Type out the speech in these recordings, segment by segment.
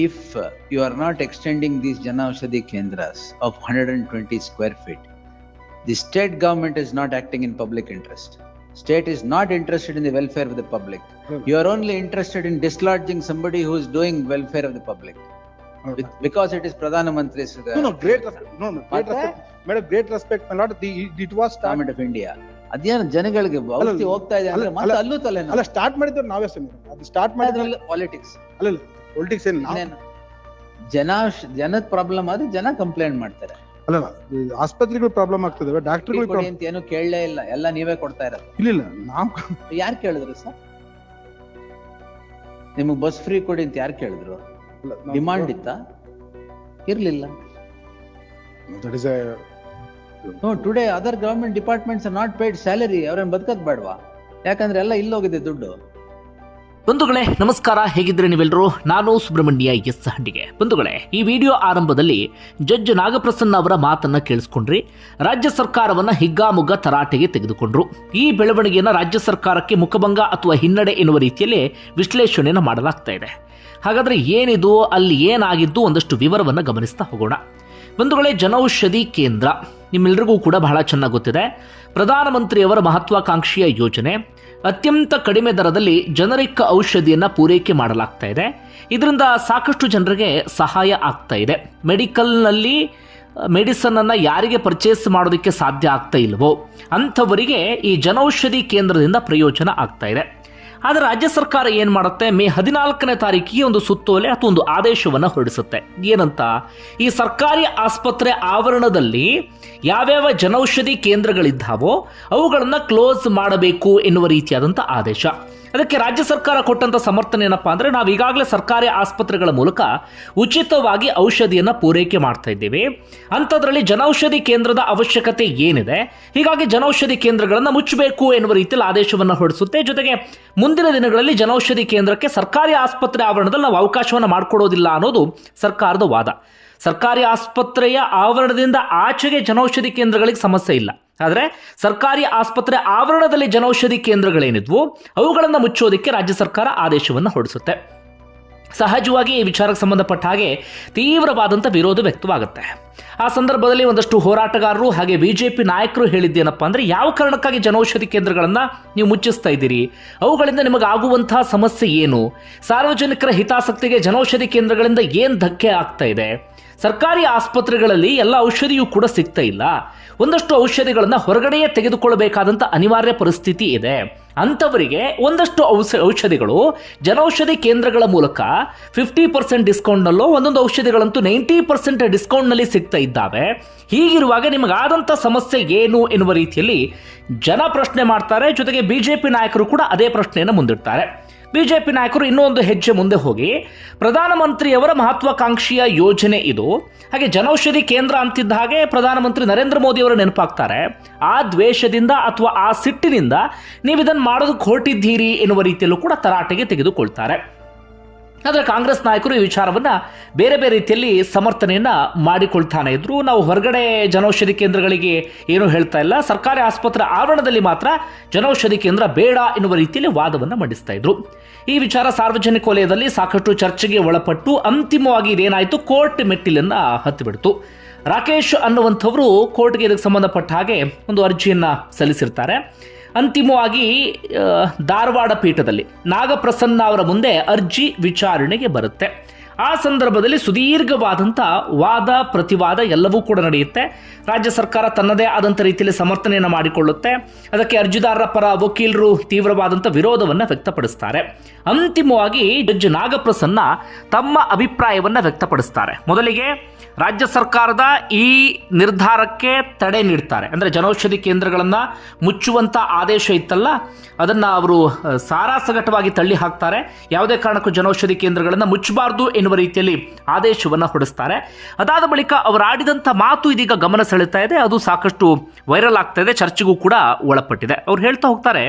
if you are not extending these Jana Aushadhi Kendras of 120 square feet, the state government is not acting in public interest. State is not interested in the welfare of the public. You are only interested in dislodging somebody who is doing welfare of the public. Because it is Pradhana Mantri's great respect. Madam, great respect. It was Government of India. ಅದೇನು ಜನಗಳಿಗೆ ಔಷಧಿ ಹೋಗ್ತಾ ಇದೆ ಅಂದ್ರೆ ಮತ್ತೆ ಅಲ್ಲೂ ತಲೆ ಅಲ್ಲ ಸ್ಟಾರ್ಟ್ ಮಾಡಿದ್ರು ನಾವೇ ಅದು ಸ್ಟಾರ್ಟ್ ಮಾಡಿದ್ರಲ್ಲಿ ಪಾಲಿಟಿಕ್ಸ್ ಅಲ್ಲ ಪೊಲಿಟಿಕ್ಸ್ ಏನು ಜನದ ಪ್ರಾಬ್ಲಮ್ ಆದ್ರೆ ಜನ ಕಂಪ್ಲೇಂಟ್ ಮಾಡ್ತಾರೆ. ಅಲ್ಲ ಆಸ್ಪತ್ರೆಗಳು ಪ್ರಾಬ್ಲಮ್ ಆಗ್ತದೆ, ಡಾಕ್ಟರ್ಗಳು ಅಂತ ಏನು ಕೇಳಲೇ ಇಲ್ಲ, ಎಲ್ಲ ನೀವೇ ಕೊಡ್ತಾ ಇರೋದು. ಇಲ್ಲ ನಾವ್ ಯಾರು ಕೇಳಿದ್ರು ಸರ್? ನಿಮಗ್ ಬಸ್ ಫ್ರೀ ಕೊಡಿ ಅಂತ ಯಾರು ಕೇಳಿದ್ರು? ಡಿಮಾಂಡ್ ಇತ್ತಾ? ಇರ್ಲಿಲ್ಲ. No, today other government departments are not paid salary. ಅವ್ರೇನ್ ಬದುಕದ್ ಬೇಡವಾ? ಯಾಕಂದ್ರೆ ಎಲ್ಲ ಇಲ್ಲೋಗಿದೆ ದುಡ್ಡು. ಬಂಧುಗಳೇ ನಮಸ್ಕಾರ, ಹೇಗಿದ್ರೆ ನೀವೆಲ್ಲರೂ? ನಾನು ಸುಬ್ರಹ್ಮಣ್ಯ ಎಸ್ ಹಂಡಿಗೆ. ಬಂಧುಗಳೇ, ಈ ವಿಡಿಯೋ ಆರಂಭದಲ್ಲಿ ಜಡ್ಜ್ ನಾಗಪ್ರಸನ್ನ ಅವರ ಮಾತನ್ನ ಕೇಳಿಸ್ಕೊಂಡ್ರಿ. ರಾಜ್ಯ ಸರ್ಕಾರವನ್ನ ಹಿಗ್ಗಾಮುಗ್ಗ ತರಾಟೆಗೆ ತೆಗೆದುಕೊಂಡ್ರು. ಈ ಬೆಳವಣಿಗೆಯನ್ನ ರಾಜ್ಯ ಸರ್ಕಾರಕ್ಕೆ ಮುಖಭಂಗ ಅಥವಾ ಹಿನ್ನಡೆ ಎನ್ನುವ ರೀತಿಯಲ್ಲಿ ವಿಶ್ಲೇಷಣೆಯನ್ನು ಮಾಡಲಾಗ್ತಾ ಇದೆ. ಹಾಗಾದ್ರೆ ಏನಿದು, ಅಲ್ಲಿ ಏನಾಗಿದ್ದು, ಒಂದಷ್ಟು ವಿವರವನ್ನು ಗಮನಿಸ್ತಾ ಹೋಗೋಣ. ಬಂಧುಗಳೇ, ಜನೌಷಧಿ ಕೇಂದ್ರ ನಿಮ್ಮೆಲ್ಲರಿಗೂ ಕೂಡ ಬಹಳ ಚೆನ್ನಾಗಿ ಗೊತ್ತಿದೆ. ಪ್ರಧಾನಮಂತ್ರಿಯವರ ಮಹತ್ವಾಕಾಂಕ್ಷೆಯ ಯೋಜನೆ. ಅತ್ಯಂತ ಕಡಿಮೆ ದರದಲ್ಲಿ ಜನರಿಕ್ ಔಷಧಿಯನ್ನು ಪೂರೈಕೆ ಮಾಡಲಾಗ್ತಾ ಇದೆ. ಇದರಿಂದ ಸಾಕಷ್ಟು ಜನರಿಗೆ ಸಹಾಯ ಆಗ್ತಾ ಇದೆ. ಮೆಡಿಕಲ್ನಲ್ಲಿ ಮೆಡಿಸನ್ ಅನ್ನು ಯಾರಿಗೆ ಪರ್ಚೇಸ್ ಮಾಡೋದಕ್ಕೆ ಸಾಧ್ಯ ಆಗ್ತಾ ಇಲ್ವೋ ಅಂಥವರಿಗೆ ಈ ಜನೌಷಧಿ ಕೇಂದ್ರದಿಂದ ಪ್ರಯೋಜನ ಆಗ್ತಾ ಇದೆ. ಆದರೆ ರಾಜ್ಯ ಸರ್ಕಾರ ಏನು ಮಾಡುತ್ತೆ, ಮೇ 14ನೇ ತಾರೀಕಿಗೆ ಒಂದು ಸುತ್ತೋಲೆ ಅಥವಾ ಒಂದು ಆದೇಶವನ್ನು ಹೊರಡಿಸುತ್ತೆ. ಏನಂತ, ಈ ಸರ್ಕಾರಿ ಆಸ್ಪತ್ರೆ ಆವರಣದಲ್ಲಿ ಯಾವ್ಯಾವ ಜನೌಷಧಿ ಕೇಂದ್ರಗಳಿದ್ದಾವೋ ಅವುಗಳನ್ನು ಕ್ಲೋಸ್ ಮಾಡಬೇಕು ಎನ್ನುವ ರೀತಿಯಾದಂಥ ಆದೇಶ. ಅದಕ್ಕೆ ರಾಜ್ಯ ಸರ್ಕಾರ ಕೊಟ್ಟಂತ ಸಮರ್ಥನೆ ಏನಪ್ಪಾ ಅಂದ್ರೆ, ನಾವು ಈಗಾಗಲೇ ಸರ್ಕಾರಿ ಆಸ್ಪತ್ರೆಗಳ ಮೂಲಕ ಉಚಿತವಾಗಿ ಔಷಧಿಯನ್ನು ಪೂರೈಕೆ ಮಾಡ್ತಾ ಇದ್ದೇವೆ. ಅಂಥದ್ರಲ್ಲಿ ಜನೌಷಧಿ ಕೇಂದ್ರದ ಅವಶ್ಯಕತೆ ಏನಿದೆ, ಹೀಗಾಗಿ ಜನೌಷಧಿ ಕೇಂದ್ರಗಳನ್ನು ಮುಚ್ಚಬೇಕು ಎನ್ನುವ ರೀತಿಯಲ್ಲಿ ಆದೇಶವನ್ನು ಹೊರಡಿಸುತ್ತೆ. ಜೊತೆಗೆ ಮುಂದಿನ ದಿನಗಳಲ್ಲಿ ಜನೌಷಧಿ ಕೇಂದ್ರಕ್ಕೆ ಸರ್ಕಾರಿ ಆಸ್ಪತ್ರೆ ಆವರಣದಲ್ಲಿ ನಾವು ಅವಕಾಶವನ್ನು ಮಾಡಿಕೊಡೋದಿಲ್ಲ ಅನ್ನೋದು ಸರ್ಕಾರದ ವಾದ. ಸರ್ಕಾರಿ ಆಸ್ಪತ್ರೆಯ ಆವರಣದಿಂದ ಆಚೆಗೆ ಜನೌಷಧಿ ಕೇಂದ್ರಗಳಿಗೆ ಸಮಸ್ಯೆ ಇಲ್ಲ, ಆದರೆ ಸರ್ಕಾರಿ ಆಸ್ಪತ್ರೆ ಆವರಣದಲ್ಲಿ ಜನೌಷಧಿ ಕೇಂದ್ರಗಳೇನಿದ್ವು ಅವುಗಳನ್ನು ಮುಚ್ಚೋದಕ್ಕೆ ರಾಜ್ಯ ಸರ್ಕಾರ ಆದೇಶವನ್ನು ಹೊರಡಿಸುತ್ತೆ. ಸಹಜವಾಗಿ ಈ ವಿಚಾರಕ್ಕೆ ಸಂಬಂಧಪಟ್ಟ ಹಾಗೆ ತೀವ್ರವಾದಂಥ ವಿರೋಧ ವ್ಯಕ್ತವಾಗುತ್ತೆ. ಆ ಸಂದರ್ಭದಲ್ಲಿ ಒಂದಷ್ಟು ಹೋರಾಟಗಾರರು ಹಾಗೆ ಬಿಜೆಪಿ ನಾಯಕರು ಹೇಳಿದ್ದೇನಪ್ಪ ಅಂದರೆ, ಯಾವ ಕಾರಣಕ್ಕಾಗಿ ಜನೌಷಧಿ ಕೇಂದ್ರಗಳನ್ನು ನೀವು ಮುಚ್ಚಿಸ್ತಾ ಇದ್ದೀರಿ, ಅವುಗಳಿಂದ ನಿಮಗಾಗುವಂತಹ ಸಮಸ್ಯೆ ಏನು, ಸಾರ್ವಜನಿಕರ ಹಿತಾಸಕ್ತಿಗೆ ಜನೌಷಧಿ ಕೇಂದ್ರಗಳಿಂದ ಏನು ಧಕ್ಕೆ ಆಗ್ತಾ ಇದೆ, ಸರ್ಕಾರಿ ಆಸ್ಪತ್ರೆಗಳಲ್ಲಿ ಎಲ್ಲ ಔಷಧಿಯೂ ಕೂಡ ಸಿಗ್ತಾ ಇಲ್ಲ, ಒಂದಷ್ಟು ಔಷಧಿಗಳನ್ನು ಹೊರಗಡೆಯೇ ತೆಗೆದುಕೊಳ್ಳಬೇಕಾದಂಥ ಅನಿವಾರ್ಯ ಪರಿಸ್ಥಿತಿ ಇದೆ, ಅಂಥವರಿಗೆ ಒಂದಷ್ಟು ಔಷಧಿಗಳು ಜನೌಷಧಿ ಕೇಂದ್ರಗಳ ಮೂಲಕ 50% ಡಿಸ್ಕೌಂಟ್ನಲ್ಲೋ, ಒಂದೊಂದು ಔಷಧಿಗಳಂತೂ 90% ಡಿಸ್ಕೌಂಟ್ನಲ್ಲಿ ಸಿಗ್ತಾ ಇದ್ದಾವೆ. ಹೀಗಿರುವಾಗ ನಿಮಗಾದಂಥ ಸಮಸ್ಯೆ ಏನು ಎನ್ನುವ ರೀತಿಯಲ್ಲಿ ಜನ ಪ್ರಶ್ನೆ ಮಾಡ್ತಾರೆ. ಜೊತೆಗೆ ಬಿಜೆಪಿ ನಾಯಕರು ಕೂಡ ಅದೇ ಪ್ರಶ್ನೆಯನ್ನು ಮುಂದಿಡ್ತಾರೆ. ಬಿಜೆಪಿ ನಾಯಕರು ಇನ್ನೂ ಒಂದು ಹೆಜ್ಜೆ ಮುಂದೆ ಹೋಗಿ, ಪ್ರಧಾನಮಂತ್ರಿಯವರ ಮಹತ್ವಾಕಾಂಕ್ಷೆಯ ಯೋಜನೆ ಇದು, ಹಾಗೆ ಜನೌಷಧಿ ಕೇಂದ್ರ ಅಂತಿದ್ದ ಹಾಗೆ ಪ್ರಧಾನಮಂತ್ರಿ ನರೇಂದ್ರ ಮೋದಿ ಅವರು ನೆನಪಾಗ್ತಾರೆ. ಆ ದ್ವೇಷದಿಂದ ಅಥವಾ ಆ ಸಿಟ್ಟಿನಿಂದ ನೀವು ಇದನ್ನು ಮಾಡೋದಕ್ಕೆ ಹೊರಟಿದ್ದೀರಿ ಎನ್ನುವ ರೀತಿಯಲ್ಲೂ ಕೂಡ ತರಾಟೆಗೆ ತೆಗೆದುಕೊಳ್ತಾರೆ. ಆದರೆ ಕಾಂಗ್ರೆಸ್ ನಾಯಕರು ಈ ವಿಚಾರವನ್ನು ಬೇರೆ ಬೇರೆ ರೀತಿಯಲ್ಲಿ ಸಮರ್ಥನೆಯನ್ನು ಮಾಡಿಕೊಳ್ತಾನೆ ಇದ್ರು. ನಾವು ಹೊರಗಡೆ ಜನೌಷಧಿ ಕೇಂದ್ರಗಳಿಗೆ ಏನೂ ಹೇಳ್ತಾ ಇಲ್ಲ, ಸರ್ಕಾರಿ ಆಸ್ಪತ್ರೆ ಆವರಣದಲ್ಲಿ ಮಾತ್ರ ಜನೌಷಧಿ ಕೇಂದ್ರ ಬೇಡ ಎನ್ನುವ ರೀತಿಯಲ್ಲಿ ವಾದವನ್ನು ಮಂಡಿಸ್ತಾ ಇದ್ರು. ಈ ವಿಚಾರ ಸಾರ್ವಜನಿಕ ವಲಯದಲ್ಲಿ ಸಾಕಷ್ಟು ಚರ್ಚೆಗೆ ಒಳಪಟ್ಟು ಅಂತಿಮವಾಗಿ ಇದೇನಾಯಿತು, ಕೋರ್ಟ್ ಮೆಟ್ಟಿಲನ್ನು ಹತ್ತಿಬಿಡ್ತು. ರಾಕೇಶ್ ಅನ್ನುವಂಥವರು ಕೋರ್ಟ್ಗೆ ಇದಕ್ಕೆ ಸಂಬಂಧಪಟ್ಟ ಹಾಗೆ ಒಂದು ಅರ್ಜಿಯನ್ನು ಸಲ್ಲಿಸಿರ್ತಾರೆ. ಅಂತಿಮವಾಗಿ ಧಾರವಾಡ ಪೀಠದಲ್ಲಿ ನಾಗಪ್ರಸನ್ನ ಅವರ ಮುಂದೆ ಅರ್ಜಿ ವಿಚಾರಣೆಗೆ ಬರುತ್ತೆ. ಆ ಸಂದರ್ಭದಲ್ಲಿ ಸುದೀರ್ಘವಾದಂಥ ವಾದ ಪ್ರತಿವಾದ ಎಲ್ಲವೂ ಕೂಡ ನಡೆಯುತ್ತೆ. ರಾಜ್ಯ ಸರ್ಕಾರ ತನ್ನದೇ ಆದಂಥ ರೀತಿಯಲ್ಲಿ ಸಮರ್ಥನೆಯನ್ನು ಮಾಡಿಕೊಳ್ಳುತ್ತೆ. ಅದಕ್ಕೆ ಅರ್ಜಿದಾರರ ಪರ ವಕೀಲರು ತೀವ್ರವಾದಂಥ ವಿರೋಧವನ್ನು ವ್ಯಕ್ತಪಡಿಸ್ತಾರೆ. ಅಂತಿಮವಾಗಿ ಜಡ್ಜ್ ನಾಗಪ್ರಸನ್ನ ತಮ್ಮ ಅಭಿಪ್ರಾಯವನ್ನು ವ್ಯಕ್ತಪಡಿಸ್ತಾರೆ. ಮೊದಲಿಗೆ ರಾಜ್ಯ ಸರ್ಕಾರದ ಈ ನಿರ್ಧಾರಕ್ಕೆ ತಡೆ ನೀಡ್ತಾರೆ. ಅಂದರೆ ಜನೌಷಧಿ ಕೇಂದ್ರಗಳನ್ನು ಮುಚ್ಚುವಂಥ ಆದೇಶ ಇತ್ತಲ್ಲ, ಅದನ್ನು ಅವರು ಸಾರಾಸಗಟವಾಗಿ ತಳ್ಳಿ ಹಾಕ್ತಾರೆ. ಯಾವುದೇ ಕಾರಣಕ್ಕೂ ಜನೌಷಧಿ ಕೇಂದ್ರಗಳನ್ನು ಮುಚ್ಚಬಾರ್ದು ಎನ್ನುವ ರೀತಿಯಲ್ಲಿ ಆದೇಶವನ್ನು ಹೊರಡಿಸ್ತಾರೆ. ಅದಾದ ಬಳಿಕ ಅವರು ಆಡಿದಂಥ ಮಾತು ಇದೀಗ ಗಮನ ಸೆಳೆತಾ ಇದೆ. ಅದು ಸಾಕಷ್ಟು ವೈರಲ್ ಆಗ್ತಾ ಇದೆ, ಚರ್ಚೆಗೂ ಕೂಡ ಒಳಪಟ್ಟಿದೆ. ಅವ್ರು ಹೇಳ್ತಾ ಹೋಗ್ತಾರೆ,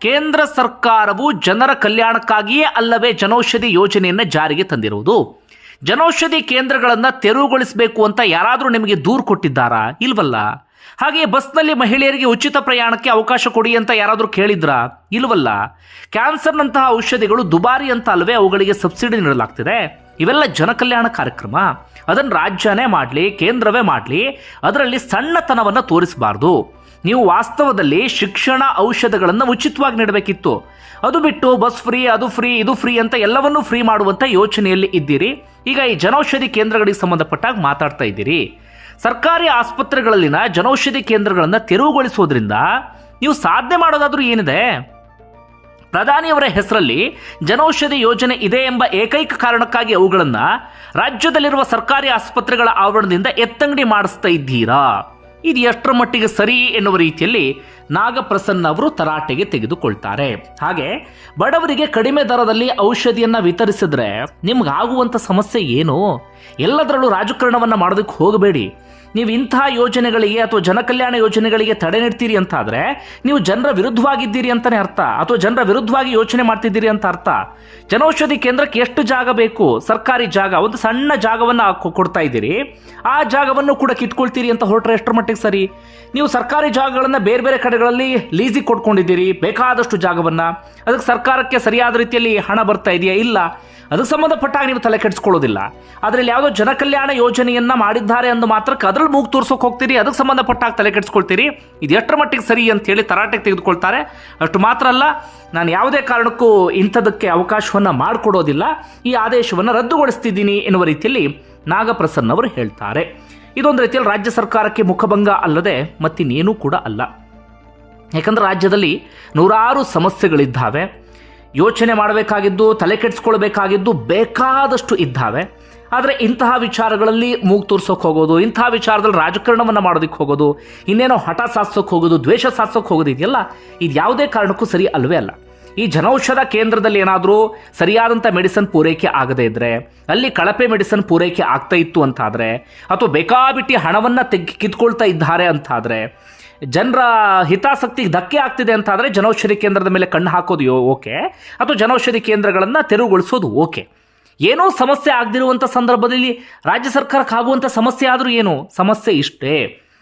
ಕೇಂದ್ರ ಸರ್ಕಾರವು ಜನರ ಕಲ್ಯಾಣಕ್ಕಾಗಿಯೇ ಅಲ್ಲವೇ ಜನೌಷಧಿ ಯೋಜನೆಯನ್ನು ಜಾರಿಗೆ ತಂದಿರುವುದು. ಜನೌಷಧಿ ಕೇಂದ್ರಗಳನ್ನು ತೆರವುಗೊಳಿಸಬೇಕು ಅಂತ ಯಾರಾದರೂ ನಿಮಗೆ ದೂರು ಕೊಟ್ಟಿದ್ದಾರಾ? ಇಲ್ವಲ್ಲ. ಹಾಗೆಯೇ ಬಸ್ನಲ್ಲಿ ಮಹಿಳೆಯರಿಗೆ ಉಚಿತ ಪ್ರಯಾಣಕ್ಕೆ ಅವಕಾಶ ಕೊಡಿ ಅಂತ ಯಾರಾದರೂ ಕೇಳಿದ್ರಾ? ಇಲ್ವಲ್ಲ. ಕ್ಯಾನ್ಸರ್ನಂತಹ ಔಷಧಿಗಳು ದುಬಾರಿ ಅಂತ ಅಲ್ವೇ ಅವುಗಳಿಗೆ ಸಬ್ಸಿಡಿ ನೀಡಲಾಗ್ತಿದೆ? ಇವೆಲ್ಲ ಜನಕಲ್ಯಾಣ ಕಾರ್ಯಕ್ರಮ. ಅದನ್ನು ರಾಜ್ಯನೇ ಮಾಡಲಿ, ಕೇಂದ್ರವೇ ಮಾಡಲಿ, ಅದರಲ್ಲಿ ಸಣ್ಣತನವನ್ನು ತೋರಿಸಬಾರ್ದು. ನೀವು ವಾಸ್ತವದಲ್ಲಿ ಶಿಕ್ಷಣ, ಔಷಧಗಳನ್ನು ಉಚಿತವಾಗಿ ನೀಡಬೇಕಿತ್ತು. ಅದು ಬಿಟ್ಟು ಬಸ್ ಫ್ರೀ, ಅದು ಫ್ರೀ, ಇದು ಫ್ರೀ ಅಂತ ಎಲ್ಲವನ್ನೂ ಫ್ರೀ ಮಾಡುವಂಥ ಯೋಚನೆಯಲ್ಲಿ ಇದ್ದೀರಿ. ಈಗ ಈ ಜನೌಷಧಿ ಕೇಂದ್ರಗಳಿಗೆ ಸಂಬಂಧಪಟ್ಟಾಗ ಮಾತಾಡ್ತಾ ಇದ್ದೀರಿ. ಸರ್ಕಾರಿ ಆಸ್ಪತ್ರೆಗಳಲ್ಲಿನ ಜನೌಷಧಿ ಕೇಂದ್ರಗಳನ್ನು ತೆರವುಗೊಳಿಸೋದ್ರಿಂದ ನೀವು ಸಾಧನೆ ಮಾಡೋದಾದ್ರೂ ಏನಿದೆ? ಪ್ರಧಾನಿಯವರ ಹೆಸರಲ್ಲಿ ಜನೌಷಧಿ ಯೋಜನೆ ಇದೆ ಎಂಬ ಏಕೈಕ ಕಾರಣಕ್ಕಾಗಿ ಅವುಗಳನ್ನು ರಾಜ್ಯದಲ್ಲಿರುವ ಸರ್ಕಾರಿ ಆಸ್ಪತ್ರೆಗಳ ಆವರಣದಿಂದ ಎತ್ತಂಗಡಿ ಮಾಡಿಸ್ತಾ ಇದ್ದೀರಾ? ಇದು ಎಷ್ಟರ ಮಟ್ಟಿಗೆ ಸರಿ ಎನ್ನುವ ರೀತಿಯಲ್ಲಿ ನಾಗಪ್ರಸನ್ನ ಅವರು ತರಾಟೆಗೆ ತೆಗೆದುಕೊಳ್ತಾರೆ. ಹಾಗೆ ಬಡವರಿಗೆ ಕಡಿಮೆ ದರದಲ್ಲಿ ಔಷಧಿಯನ್ನು ವಿತರಿಸಿದ್ರೆ ನಿಮ್ಗಾಗುವಂಥ ಸಮಸ್ಯೆ ಏನು? ಎಲ್ಲದರಲ್ಲೂ ರಾಜಕಾರಣವನ್ನು ಮಾಡೋದಕ್ಕೆ ಹೋಗಬೇಡಿ. ನೀವು ಇಂತಹ ಯೋಜನೆಗಳಿಗೆ ಅಥವಾ ಜನಕಲ್ಯಾಣ ಯೋಜನೆಗಳಿಗೆ ತಡೆ ನೀಡ್ತೀರಿ ಅಂತಾದರೆ ನೀವು ಜನರ ವಿರುದ್ಧವಾಗಿದ್ದೀರಿ ಅಂತಲೇ ಅರ್ಥ, ಅಥವಾ ಜನರ ವಿರುದ್ಧವಾಗಿ ಯೋಚನೆ ಮಾಡ್ತಿದ್ದೀರಿ ಅಂತ ಅರ್ಥ. ಜನೌಷಧಿ ಕೇಂದ್ರಕ್ಕೆ ಎಷ್ಟು ಜಾಗ ಬೇಕು? ಸರ್ಕಾರಿ ಜಾಗ, ಒಂದು ಸಣ್ಣ ಜಾಗವನ್ನು ಕೊಡ್ತಾ ಇದ್ದೀರಿ. ಆ ಜಾಗವನ್ನು ಕೂಡ ಕಿತ್ಕೊಳ್ತೀರಿ ಅಂತ ಹೊರಟ್ರೆ ಎಷ್ಟರ ಮಟ್ಟಿಗೆ ಸರಿ? ನೀವು ಸರ್ಕಾರಿ ಜಾಗಗಳನ್ನು ಬೇರೆ ಬೇರೆ ಕಡೆಗಳಲ್ಲಿ ಲೀಸಿಗೆ ಕೊಟ್ಕೊಂಡಿದ್ದೀರಿ, ಬೇಕಾದಷ್ಟು ಜಾಗವನ್ನು. ಅದಕ್ಕೆ ಸರ್ಕಾರಕ್ಕೆ ಸರಿಯಾದ ರೀತಿಯಲ್ಲಿ ಹಣ ಬರ್ತಾ ಇದೆಯಾ? ಇಲ್ಲ. ಅದಕ್ಕೆ ಸಂಬಂಧಪಟ್ಟಾಗ ನೀವು ತಲೆ ಕೆಡಿಸ್ಕೊಳ್ಳೋದಿಲ್ಲ. ಅದರಲ್ಲಿ ಯಾವುದೋ ಜನಕಲ್ಯಾಣ ಯೋಜನೆಯನ್ನು ಮಾಡಿದ್ದಾರೆ ಅಂದು ಮಾತ್ರಕ್ಕೆ ಅದರಲ್ಲಿ ಮೂಗು ತೋರ್ಸೋಕೆ ಹೋಗ್ತೀರಿ, ಅದಕ್ಕೆ ಸಂಬಂಧಪಟ್ಟಾಗ ತಲೆ ಕೆಡಿಸ್ಕೊಳ್ತೀರಿ. ಇದು ಎಷ್ಟರ ಮಟ್ಟಿಗೆ ಸರಿ ಅಂತೇಳಿ ತರಾಟೆಗೆ ತೆಗೆದುಕೊಳ್ತಾರೆ. ಅಷ್ಟು ಮಾತ್ರ ಅಲ್ಲ, ನಾನು ಯಾವುದೇ ಕಾರಣಕ್ಕೂ ಇಂಥದಕ್ಕೆ ಅವಕಾಶವನ್ನು ಮಾಡಿಕೊಡೋದಿಲ್ಲ, ಈ ಆದೇಶವನ್ನು ರದ್ದುಗೊಳಿಸ್ತಿದ್ದೀನಿ ಎನ್ನುವ ರೀತಿಯಲ್ಲಿ ನಾಗಪ್ರಸನ್ನ ಅವರು ಹೇಳ್ತಾರೆ. ಇದೊಂದು ರೀತಿಯಲ್ಲಿ ರಾಜ್ಯ ಸರ್ಕಾರಕ್ಕೆ ಮುಖಭಂಗ ಅಲ್ಲದೆ ಮತ್ತಿನ್ನೇನೂ ಕೂಡ ಅಲ್ಲ. ಯಾಕಂದರೆ ರಾಜ್ಯದಲ್ಲಿ ನೂರಾರು ಸಮಸ್ಯೆಗಳಿದ್ದಾವೆ. ಯೋಚನೆ ಮಾಡಬೇಕಾಗಿದ್ದು, ತಲೆ ಕೆಡಿಸ್ಕೊಳ್ಬೇಕಾಗಿದ್ದು ಬೇಕಾದಷ್ಟು ಇದ್ದಾವೆ. ಆದರೆ ಇಂತಹ ವಿಚಾರಗಳಲ್ಲಿ ಮೂಗು ತೋರ್ಸೋಕೆ ಹೋಗೋದು, ಇಂತಹ ವಿಚಾರದಲ್ಲಿ ರಾಜಕಾರಣವನ್ನು ಮಾಡೋದಕ್ಕೆ ಹೋಗೋದು, ಇನ್ನೇನೋ ಹಠ ಸಾಧಿಸೋಕೆ ಹೋಗೋದು, ದ್ವೇಷ ಸಾಧಿಸೋಕೆ ಹೋಗೋದು ಇದೆಯಲ್ಲ, ಇದು ಯಾವುದೇ ಕಾರಣಕ್ಕೂ ಸರಿ ಅಲ್ವೇ ಅಲ್ಲ. ಈ ಜನೌಷಧ ಕೇಂದ್ರದಲ್ಲಿ ಏನಾದರೂ ಸರಿಯಾದಂಥ ಮೆಡಿಸಿನ್ ಪೂರೈಕೆ ಆಗದೇ ಇದ್ದರೆ, ಅಲ್ಲಿ ಕಳಪೆ ಮೆಡಿಸಿನ್ ಪೂರೈಕೆ ಆಗ್ತಾ ಇತ್ತು ಅಂತಾದರೆ, ಅಥವಾ ಬೇಕಾಬಿಟ್ಟಿ ಹಣವನ್ನು ಕಿತ್ಕೊಳ್ತಾ ಇದ್ದಾರೆ ಅಂತಾದರೆ, ಜನರ ಹಿತಾಸಕ್ತಿಗೆ ಧಕ್ಕೆ ಆಗ್ತಿದೆ ಅಂತಾದರೆ ಜನೌಷಧಿ ಕೇಂದ್ರದ ಮೇಲೆ ಕಣ್ಣು ಹಾಕೋದು ಓಕೆ, ಅಥವಾ ಜನೌಷಧಿ ಕೇಂದ್ರಗಳನ್ನು ತೆರವುಗೊಳಿಸೋದು ಓಕೆ. ಏನೋ ಸಮಸ್ಯೆ ಆಗದಿರುವಂಥ ಸಂದರ್ಭದಲ್ಲಿ ರಾಜ್ಯ ಸರ್ಕಾರಕ್ಕೆ ಆಗುವಂಥ ಸಮಸ್ಯೆ ಆದರೂ ಏನು? ಸಮಸ್ಯೆ ಇಷ್ಟೇ.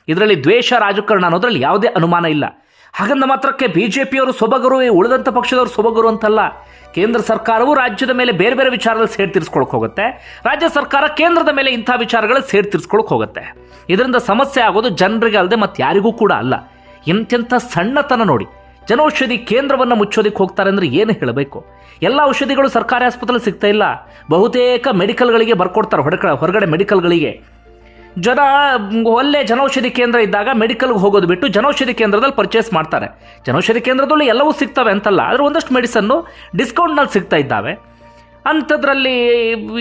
ಇದರಲ್ಲಿ ದ್ವೇಷ ರಾಜಕಾರಣ ಅನ್ನೋದ್ರಲ್ಲಿ ಯಾವುದೇ ಅನುಮಾನ ಇಲ್ಲ. ಹಾಗಂದ ಮಾತ್ರಕ್ಕೆ BJPಯವರು ಸೊಬಗರು, ಉಳಿದಂಥ ಪಕ್ಷದವರು ಸೊಬಗರು ಅಂತಲ್ಲ. ಕೇಂದ್ರ ಸರ್ಕಾರವು ರಾಜ್ಯದ ಮೇಲೆ ಬೇರೆ ಬೇರೆ ವಿಚಾರದಲ್ಲಿ ಸೇಡು ತೀರಿಸ್ಕೊಳಕ್ಕೆ ಹೋಗುತ್ತೆ, ರಾಜ್ಯ ಸರ್ಕಾರ ಕೇಂದ್ರದ ಮೇಲೆ ಇಂಥ ವಿಚಾರಗಳಲ್ಲಿ ಸೇಡು ತೀರಿಸ್ಕೊಳಕ್ಕೆ ಹೋಗುತ್ತೆ. ಇದರಿಂದ ಸಮಸ್ಯೆ ಆಗೋದು ಜನರಿಗೆ ಅಲ್ಲದೆ ಮತ್ತು ಯಾರಿಗೂ ಕೂಡ ಅಲ್ಲ. ಎಂತೆಂಥ ಸಣ್ಣತನ ನೋಡಿ. ಜನೌಷಧಿ ಕೇಂದ್ರವನ್ನು ಮುಚ್ಚೋದಕ್ಕೆ ಹೋಗ್ತಾರೆ ಅಂದರೆ ಏನು ಹೇಳಬೇಕು? ಎಲ್ಲ ಔಷಧಿಗಳು ಸರ್ಕಾರಿ ಆಸ್ಪತ್ರೆಯಲ್ಲಿ ಸಿಗ್ತಾ ಇಲ್ಲ. ಬಹುತೇಕ ಮೆಡಿಕಲ್ಗಳಿಗೆ ಬರ್ಕೊಡ್ತಾರೆ, ಹೊರಗಡೆ ಮೆಡಿಕಲ್ಗಳಿಗೆ. ಜನ ಒಳ್ಳೆ ಜನೌಷಧಿ ಕೇಂದ್ರ ಇದ್ದಾಗ ಮೆಡಿಕಲ್ಗೆ ಹೋಗೋದು ಬಿಟ್ಟು ಜನೌಷಧಿ ಕೇಂದ್ರದಲ್ಲಿ ಪರ್ಚೇಸ್ ಮಾಡ್ತಾರೆ. ಜನೌಷಧಿ ಕೇಂದ್ರದಲ್ಲಿ ಎಲ್ಲವೂ ಸಿಗ್ತವೆ ಅಂತಲ್ಲ, ಆದರೆ ಒಂದಷ್ಟು ಮೆಡಿಸನ್ನು ಡಿಸ್ಕೌಂಟ್ನಲ್ಲಿ ಸಿಗ್ತಾ ಇದ್ದಾವೆ. ಅಂಥದ್ರಲ್ಲಿ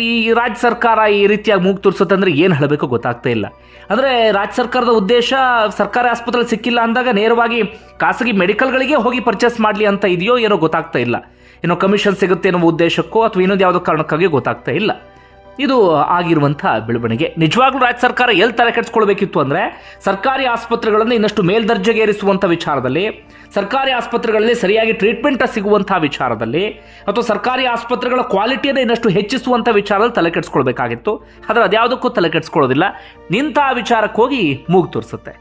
ಈ ರಾಜ್ಯ ಸರ್ಕಾರ ಈ ರೀತಿಯಾಗಿ ಮೂಗು ತೋರಿಸುತ್ತೆ ಅಂದರೆ ಏನು ಹೇಳಬೇಕು ಗೊತ್ತಾಗ್ತಾ ಇಲ್ಲ. ಅಂದರೆ ರಾಜ್ಯ ಸರ್ಕಾರದ ಉದ್ದೇಶ ಸರ್ಕಾರಿ ಆಸ್ಪತ್ರೆಯಲ್ಲಿ ಸಿಕ್ಕಿಲ್ಲ ಅಂದಾಗ ನೇರವಾಗಿ ಖಾಸಗಿ ಮೆಡಿಕಲ್ಗಳಿಗೆ ಹೋಗಿ ಪರ್ಚೇಸ್ ಮಾಡಲಿ ಅಂತ ಇದೆಯೋ ಏನೋ ಗೊತ್ತಾಗ್ತಾ ಇಲ್ಲ. ಏನೋ ಕಮಿಷನ್ ಸಿಗುತ್ತೆ ಅನ್ನೋ ಉದ್ದೇಶಕ್ಕೋ ಅಥವಾ ಇನ್ನೊಂದು ಯಾವುದೋ ಕಾರಣಕ್ಕಾಗಿ ಗೊತ್ತಾಗ್ತಾ ಇಲ್ಲ. ಇದು ಆಗಿರುವಂಥ ಬೆಳವಣಿಗೆ. ನಿಜವಾಗ್ಲೂ ರಾಜ್ಯ ಸರ್ಕಾರ ಎಲ್ಲಿ ತಲೆ ಕೆಡಿಸ್ಕೊಳ್ಬೇಕಿತ್ತು ಅಂದರೆ, ಸರ್ಕಾರಿ ಆಸ್ಪತ್ರೆಗಳನ್ನು ಇನ್ನಷ್ಟು ಮೇಲ್ದರ್ಜೆಗೇರಿಸುವಂಥ ವಿಚಾರದಲ್ಲಿ, ಸರ್ಕಾರಿ ಆಸ್ಪತ್ರೆಗಳಲ್ಲಿ ಸರಿಯಾಗಿ ಟ್ರೀಟ್ಮೆಂಟ್ ಸಿಗುವಂಥ ವಿಚಾರದಲ್ಲಿ, ಅಥವಾ ಸರ್ಕಾರಿ ಆಸ್ಪತ್ರೆಗಳ ಕ್ವಾಲಿಟಿಯನ್ನು ಇನ್ನಷ್ಟು ಹೆಚ್ಚಿಸುವಂಥ ವಿಚಾರದಲ್ಲಿ ತಲೆ ಕೆಡಿಸ್ಕೊಳ್ಬೇಕಾಗಿತ್ತು. ಆದರೆ ಅದ್ಯಾವುದಕ್ಕೂ ತಲೆ ಕೆಡಿಸ್ಕೊಳ್ಳೋದಿಲ್ಲ. ನಿಂತ ವಿಚಾರಕ್ಕೆ ಹೋಗಿ ಮೂಗು ತೋರಿಸುತ್ತೆ.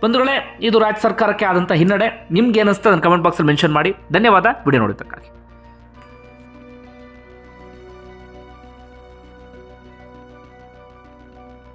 ಬಂಧುಗಳೇ, ಇದು ರಾಜ್ಯ ಸರ್ಕಾರಕ್ಕೆ ಆದಂಥ ಹಿನ್ನಡೆ. ನಿಮ್ಗೆ ಏನಿಸ್ತದೆ ಅದನ್ನು ಕಮೆಂಟ್ ಬಾಕ್ಸಲ್ಲಿ ಮೆನ್ಷನ್ ಮಾಡಿ. ಧನ್ಯವಾದ ವಿಡಿಯೋ ನೋಡಿದ್ದಕ್ಕಾಗಿ.